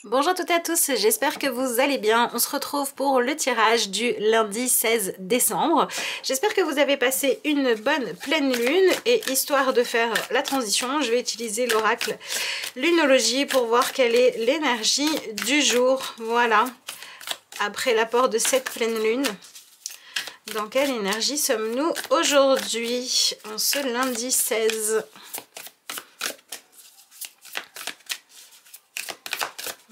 Bonjour à toutes et à tous, j'espère que vous allez bien. On se retrouve pour le tirage du lundi 16 décembre. J'espère que vous avez passé une bonne pleine lune et histoire de faire la transition, je vais utiliser l'oracle Lunologie pour voir quelle est l'énergie du jour. Voilà, après l'apport de cette pleine lune. Dans quelle énergie sommes-nous aujourd'hui, en ce lundi 16?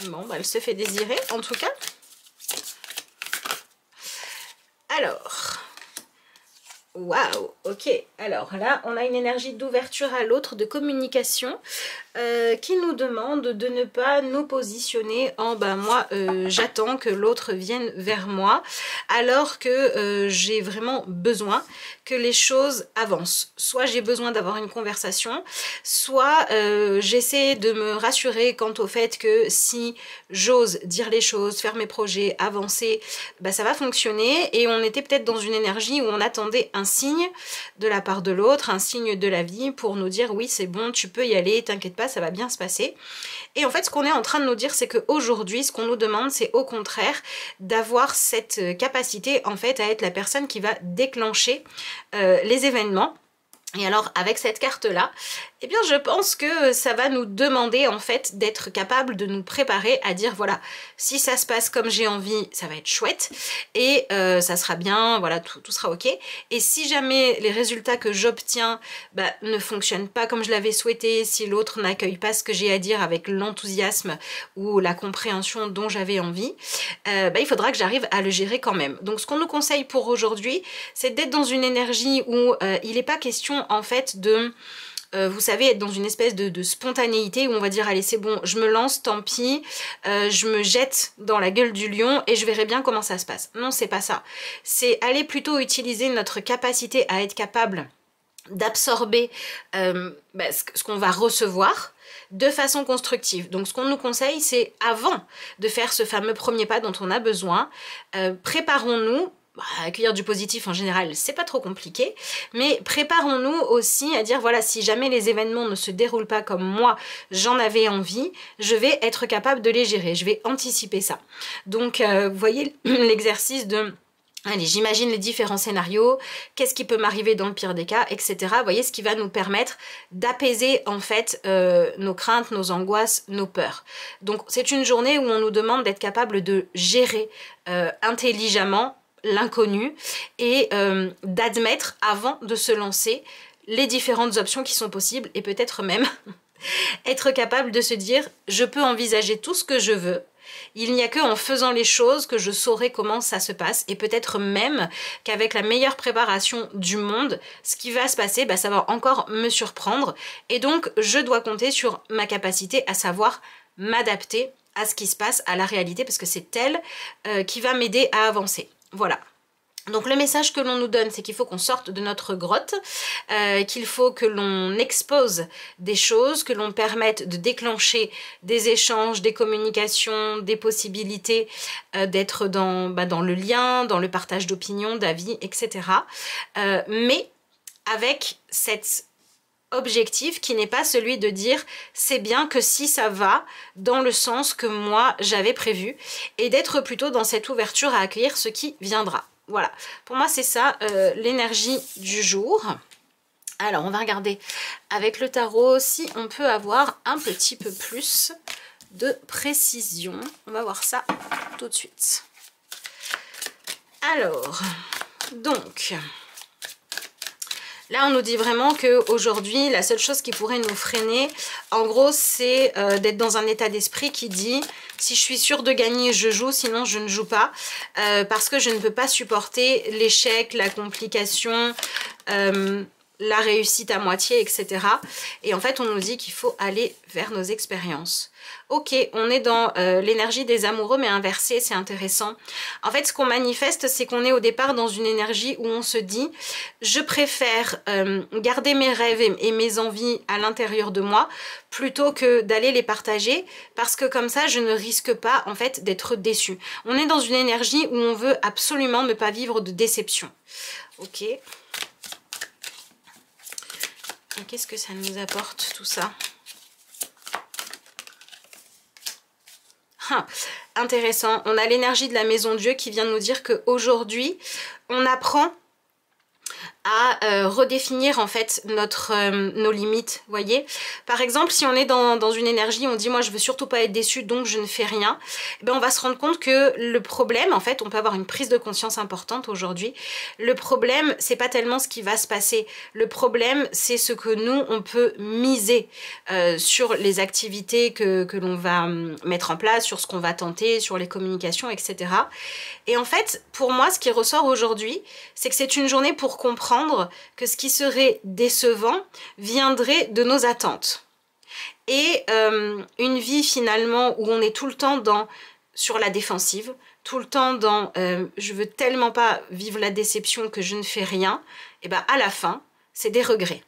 Bon, bah, elle se fait désirer, en tout cas. Alors, waouh, ok. Alors là, on a une énergie d'ouverture à l'autre, de communication, qui nous demande de ne pas nous positionner en moi j'attends que l'autre vienne vers moi alors que j'ai vraiment besoin que les choses avancent. Soit j'ai besoin d'avoir une conversation, soit j'essaie de me rassurer quant au fait que si j'ose dire les choses, faire mes projets, avancer, ça va fonctionner. Et on était peut-être dans une énergie où on attendait un signe de la part de l'autre, un signe de la vie pour nous dire oui c'est bon, tu peux y aller, t'inquiète pas, ça va bien se passer. Et en fait ce qu'on est en train de nous dire, c'est qu'aujourd'hui ce qu'on nous demande, c'est au contraire d'avoir cette capacité en fait à être la personne qui va déclencher les événements. Et alors avec cette carte là, eh bien je pense que ça va nous demander en fait d'être capable de nous préparer à dire voilà, si ça se passe comme j'ai envie, ça va être chouette et ça sera bien, voilà, tout sera ok. Et si jamais les résultats que j'obtiens ne fonctionnent pas comme je l'avais souhaité, si l'autre n'accueille pas ce que j'ai à dire avec l'enthousiasme ou la compréhension dont j'avais envie, il faudra que j'arrive à le gérer quand même. Donc ce qu'on nous conseille pour aujourd'hui, c'est d'être dans une énergie où il n'est pas question en fait de vous savez, être dans une espèce de spontanéité où on va dire allez c'est bon, je me lance, tant pis, je me jette dans la gueule du lion et je verrai bien comment ça se passe. Non, c'est pas ça. C'est aller plutôt utiliser notre capacité à être capable d'absorber ce qu'on va recevoir de façon constructive. Donc ce qu'on nous conseille, c'est avant de faire ce fameux premier pas dont on a besoin, préparons-nous. Accueillir du positif en général, c'est pas trop compliqué, mais préparons-nous aussi à dire voilà, si jamais les événements ne se déroulent pas comme moi j'en avais envie, je vais être capable de les gérer, je vais anticiper ça. Donc vous voyez l'exercice de allez, j'imagine les différents scénarios, qu'est-ce qui peut m'arriver dans le pire des cas, etc. Vous voyez, ce qui va nous permettre d'apaiser en fait nos craintes, nos angoisses, nos peurs. Donc c'est une journée où on nous demande d'être capable de gérer intelligemment l'inconnu et d'admettre avant de se lancer les différentes options qui sont possibles et peut-être même être capable de se dire je peux envisager tout ce que je veux. Il n'y a que en faisant les choses que je saurai comment ça se passe et peut-être même qu'avec la meilleure préparation du monde, ce qui va se passer, ça va encore me surprendre et donc je dois compter sur ma capacité à savoir m'adapter à ce qui se passe, à la réalité, parce que c'est elle qui va m'aider à avancer. Voilà. Donc le message que l'on nous donne, c'est qu'il faut qu'on sorte de notre grotte, qu'il faut que l'on expose des choses, que l'on permette de déclencher des échanges, des communications, des possibilités d'être dans le lien, dans le partage d'opinions, d'avis, etc. Mais avec cet objectif qui n'est pas celui de dire c'est bien que si ça va dans le sens que moi j'avais prévu et d'être plutôt dans cette ouverture à accueillir ce qui viendra. Voilà, pour moi c'est ça l'énergie du jour. Alors on va regarder avec le tarot si on peut avoir un petit peu plus de précision. On va voir ça tout de suite. Alors, donc là, on nous dit vraiment qu'aujourd'hui, la seule chose qui pourrait nous freiner, en gros, c'est d'être dans un état d'esprit qui dit « si je suis sûre de gagner, je joue, sinon je ne joue pas parce que je ne peux pas supporter l'échec, la complication, la réussite à moitié, etc. » Et en fait, on nous dit qu'il faut aller vers nos expériences. Ok, on est dans l'énergie des amoureux, mais inversée, c'est intéressant. En fait, ce qu'on manifeste, c'est qu'on est au départ dans une énergie où on se dit « je préfère garder mes rêves et mes envies à l'intérieur de moi plutôt que d'aller les partager parce que comme ça, je ne risque pas en fait d'être déçue. » On est dans une énergie où on veut absolument ne pas vivre de déception. Ok. Et qu'est-ce que ça nous apporte tout ça ? Ah, intéressant. On a l'énergie de la maison Dieu qui vient nous dire qu'aujourd'hui, on apprend à redéfinir en fait nos limites, voyez. Par exemple, si on est dans une énergie, on dit moi je veux surtout pas être déçu donc je ne fais rien, eh ben, on va se rendre compte que le problème, en fait, on peut avoir une prise de conscience importante aujourd'hui. Le problème, c'est pas tellement ce qui va se passer. Le problème, c'est ce que nous, on peut miser sur les activités que l'on va mettre en place, sur ce qu'on va tenter, sur les communications, etc. Et en fait, pour moi, ce qui ressort aujourd'hui, c'est que c'est une journée pour comprendre que ce qui serait décevant viendrait de nos attentes. Et une vie finalement où on est tout le temps sur la défensive, tout le temps dans je veux tellement pas vivre la déception que je ne fais rien, et ben à la fin, c'est des regrets.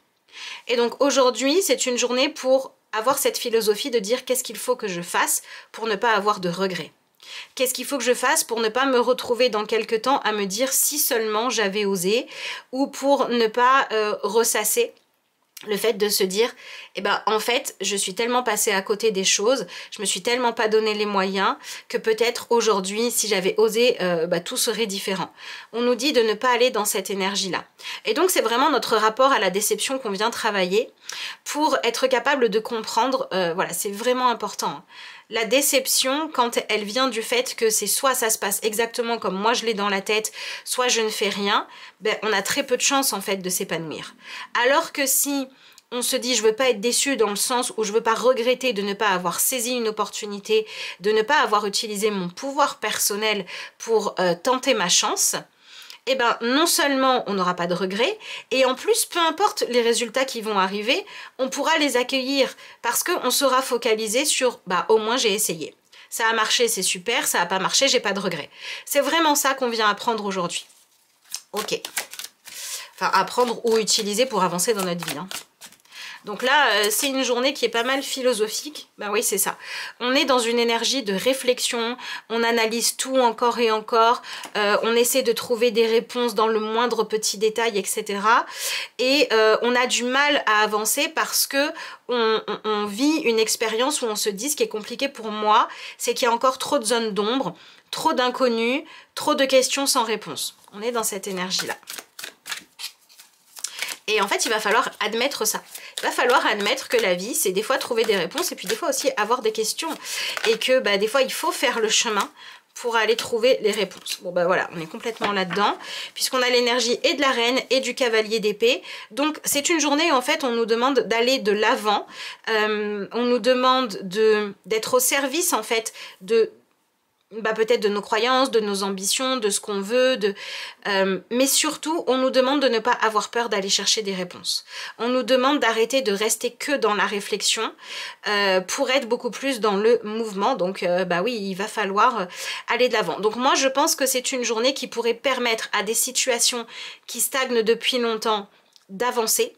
Et donc aujourd'hui, c'est une journée pour avoir cette philosophie de dire qu'est-ce qu'il faut que je fasse pour ne pas avoir de regrets. Qu'est-ce qu'il faut que je fasse pour ne pas me retrouver dans quelques temps à me dire si seulement j'avais osé, ou pour ne pas ressasser le fait de se dire eh ben en fait je suis tellement passée à côté des choses, je me suis tellement pas donné les moyens que peut-être aujourd'hui si j'avais osé tout serait différent. On nous dit de ne pas aller dans cette énergie là, et donc c'est vraiment notre rapport à la déception qu'on vient travailler pour être capable de comprendre, voilà, c'est vraiment important. La déception, quand elle vient du fait que c'est soit ça se passe exactement comme moi je l'ai dans la tête, soit je ne fais rien, ben, on a très peu de chance en fait de s'épanouir. Alors que si on se dit je veux pas être déçu dans le sens où je veux pas regretter de ne pas avoir saisi une opportunité, de ne pas avoir utilisé mon pouvoir personnel pour tenter ma chance, eh ben non seulement on n'aura pas de regrets, et en plus, peu importe les résultats qui vont arriver, on pourra les accueillir parce qu'on sera focalisé sur bah au moins j'ai essayé. Ça a marché, c'est super, ça n'a pas marché, j'ai pas de regrets. C'est vraiment ça qu'on vient apprendre aujourd'hui. Ok. Enfin, apprendre ou utiliser pour avancer dans notre vie, hein. Donc là, c'est une journée qui est pas mal philosophique. Ben oui, c'est ça. On est dans une énergie de réflexion, on analyse tout encore et encore, on essaie de trouver des réponses dans le moindre petit détail, etc. Et on a du mal à avancer parce que on vit une expérience où on se dit, ce qui est compliqué pour moi, c'est qu'il y a encore trop de zones d'ombre, trop d'inconnus, trop de questions sans réponse. On est dans cette énergie-là. Et en fait, il va falloir admettre ça. Il va falloir admettre que la vie, c'est des fois trouver des réponses et puis des fois aussi avoir des questions. Et que bah, des fois, il faut faire le chemin pour aller trouver les réponses. Bon bah voilà, on est complètement là-dedans, puisqu'on a l'énergie et de la reine et du cavalier d'épée. Donc c'est une journée où en fait on nous demande d'aller de l'avant, on nous demande d'être au service en fait de peut-être de nos croyances, de nos ambitions, de ce qu'on veut, mais surtout on nous demande de ne pas avoir peur d'aller chercher des réponses. On nous demande d'arrêter de rester que dans la réflexion pour être beaucoup plus dans le mouvement. Donc bah oui, il va falloir aller de l'avant. Donc moi je pense que c'est une journée qui pourrait permettre à des situations qui stagnent depuis longtemps d'avancer.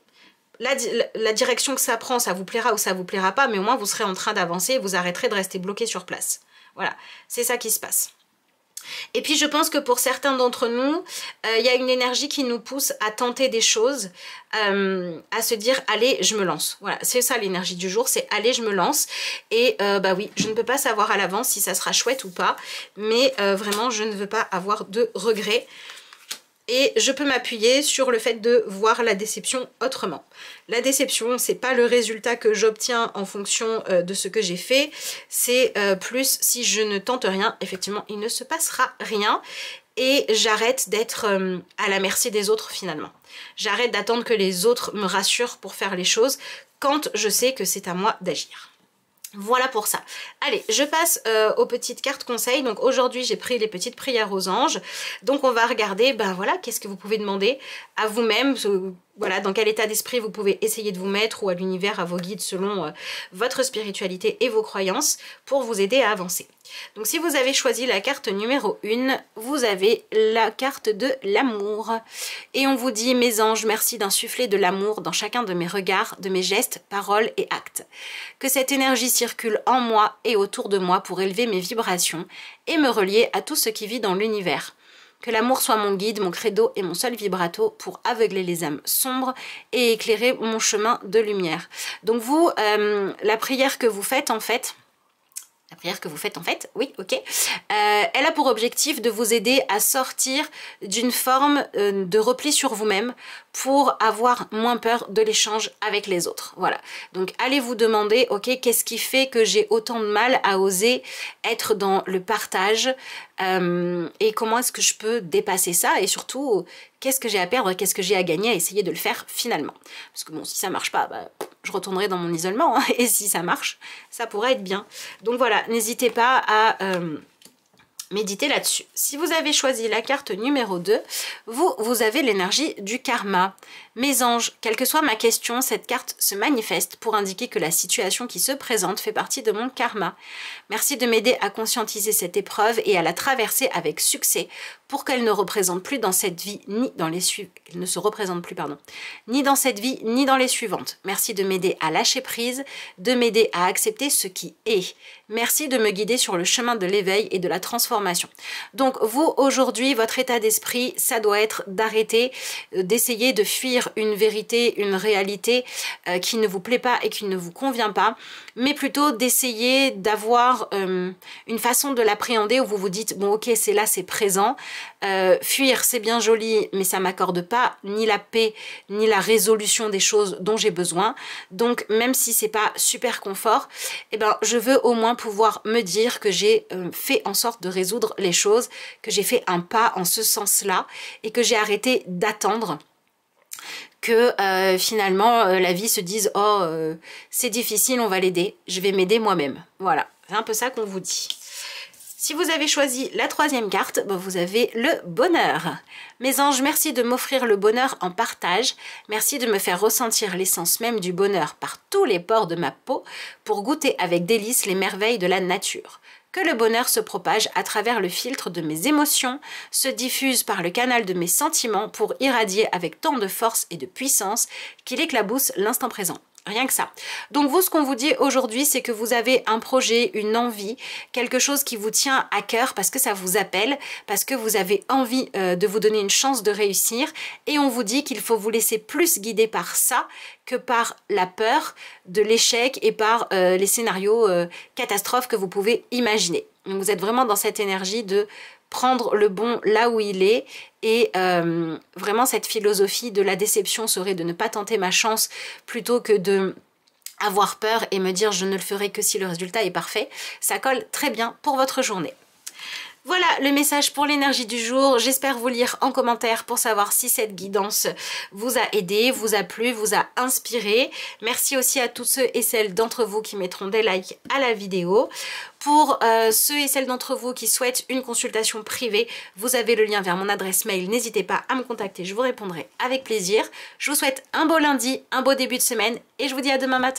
La direction que ça prend, ça vous plaira ou ça vous plaira pas, mais au moins vous serez en train d'avancer et vous arrêterez de rester bloqué sur place. Voilà, c'est ça qui se passe. Et puis je pense que pour certains d'entre nous, il y a une énergie qui nous pousse à tenter des choses, à se dire allez je me lance. Voilà, c'est ça l'énergie du jour, c'est allez je me lance. Et bah oui, je ne peux pas savoir à l'avance si ça sera chouette ou pas, mais vraiment je ne veux pas avoir de regrets. Et je peux m'appuyer sur le fait de voir la déception autrement. La déception, c'est pas le résultat que j'obtiens en fonction de ce que j'ai fait. C'est plus si je ne tente rien, effectivement, il ne se passera rien. Et j'arrête d'être à la merci des autres finalement. J'arrête d'attendre que les autres me rassurent pour faire les choses quand je sais que c'est à moi d'agir. Voilà pour ça. Allez, je passe aux petites cartes conseils. Donc aujourd'hui, j'ai pris les petites prières aux anges. Donc on va regarder, ben voilà, qu'est-ce que vous pouvez demander à vous-même. Voilà, dans quel état d'esprit vous pouvez essayer de vous mettre, ou à l'univers, à vos guides selon votre spiritualité et vos croyances pour vous aider à avancer. Donc si vous avez choisi la carte numéro 1, vous avez la carte de l'amour. Et on vous dit, mes anges, merci d'insuffler de l'amour dans chacun de mes regards, de mes gestes, paroles et actes. Que cette énergie circule en moi et autour de moi pour élever mes vibrations et me relier à tout ce qui vit dans l'univers. Que l'amour soit mon guide, mon credo et mon seul vibrato pour aveugler les âmes sombres et éclairer mon chemin de lumière. Donc vous, la prière que vous faites en fait, La prière que vous faites en fait, oui, ok. Elle a pour objectif de vous aider à sortir d'une forme de repli sur vous-même pour avoir moins peur de l'échange avec les autres. Voilà. Donc allez vous demander, ok, qu'est-ce qui fait que j'ai autant de mal à oser être dans le partage et comment est-ce que je peux dépasser ça et surtout, qu'est-ce que j'ai à perdre, qu'est-ce que j'ai à gagner à essayer de le faire finalement. Parce que bon, si ça marche pas, bah, je retournerai dans mon isolement hein, et si ça marche, ça pourrait être bien. Donc voilà, n'hésitez pas à méditer là-dessus. Si vous avez choisi la carte numéro 2, vous avez l'énergie du karma. Mes anges, quelle que soit ma question, cette carte se manifeste pour indiquer que la situation qui se présente fait partie de mon karma. Merci de m'aider à conscientiser cette épreuve et à la traverser avec succès pour qu'elle ne représente plus dans cette vie ni dans les ne se représente plus, pardon, ni dans cette vie ni dans les suivantes. Merci de m'aider à lâcher prise, de m'aider à accepter ce qui est. Merci de me guider sur le chemin de l'éveil et de la transformation. Donc vous, aujourd'hui, votre état d'esprit, ça doit être d'arrêter d'essayer de fuir une vérité, une réalité qui ne vous plaît pas et qui ne vous convient pas, mais plutôt d'essayer d'avoir une façon de l'appréhender où vous vous dites, bon ok, c'est là, c'est présent. Fuir, c'est bien joli, mais ça m'accorde pas ni la paix, ni la résolution des choses dont j'ai besoin. Donc même si c'est pas super confort, eh ben, je veux au moins pouvoir me dire que j'ai fait en sorte de résoudre les choses, que j'ai fait un pas en ce sens-là et que j'ai arrêté d'attendre que finalement la vie se dise oh c'est difficile, on va l'aider, je vais m'aider moi-même. Voilà, c'est un peu ça qu'on vous dit. Si vous avez choisi la troisième carte, vous avez le bonheur. Mes anges, merci de m'offrir le bonheur en partage. Merci de me faire ressentir l'essence même du bonheur par tous les pores de ma peau pour goûter avec délice les merveilles de la nature. Que le bonheur se propage à travers le filtre de mes émotions, se diffuse par le canal de mes sentiments pour irradier avec tant de force et de puissance qu'il éclabousse l'instant présent. Rien que ça. Donc vous, ce qu'on vous dit aujourd'hui, c'est que vous avez un projet, une envie, quelque chose qui vous tient à cœur parce que ça vous appelle, parce que vous avez envie de vous donner une chance de réussir. Et on vous dit qu'il faut vous laisser plus guider par ça que par la peur de l'échec et par les scénarios catastrophes que vous pouvez imaginer. Donc vous êtes vraiment dans cette énergie de prendre le bon là où il est et vraiment cette philosophie de la déception serait de ne pas tenter ma chance plutôt que de avoir peur et me dire je ne le ferai que si le résultat est parfait. Ça colle très bien pour votre journée. Voilà le message pour l'énergie du jour. J'espère vous lire en commentaire pour savoir si cette guidance vous a aidé, vous a plu, vous a inspiré. Merci aussi à tous ceux et celles d'entre vous qui mettront des likes à la vidéo. Pour ceux et celles d'entre vous qui souhaitent une consultation privée, vous avez le lien vers mon adresse mail. N'hésitez pas à me contacter, je vous répondrai avec plaisir. Je vous souhaite un beau lundi, un beau début de semaine et je vous dis à demain matin.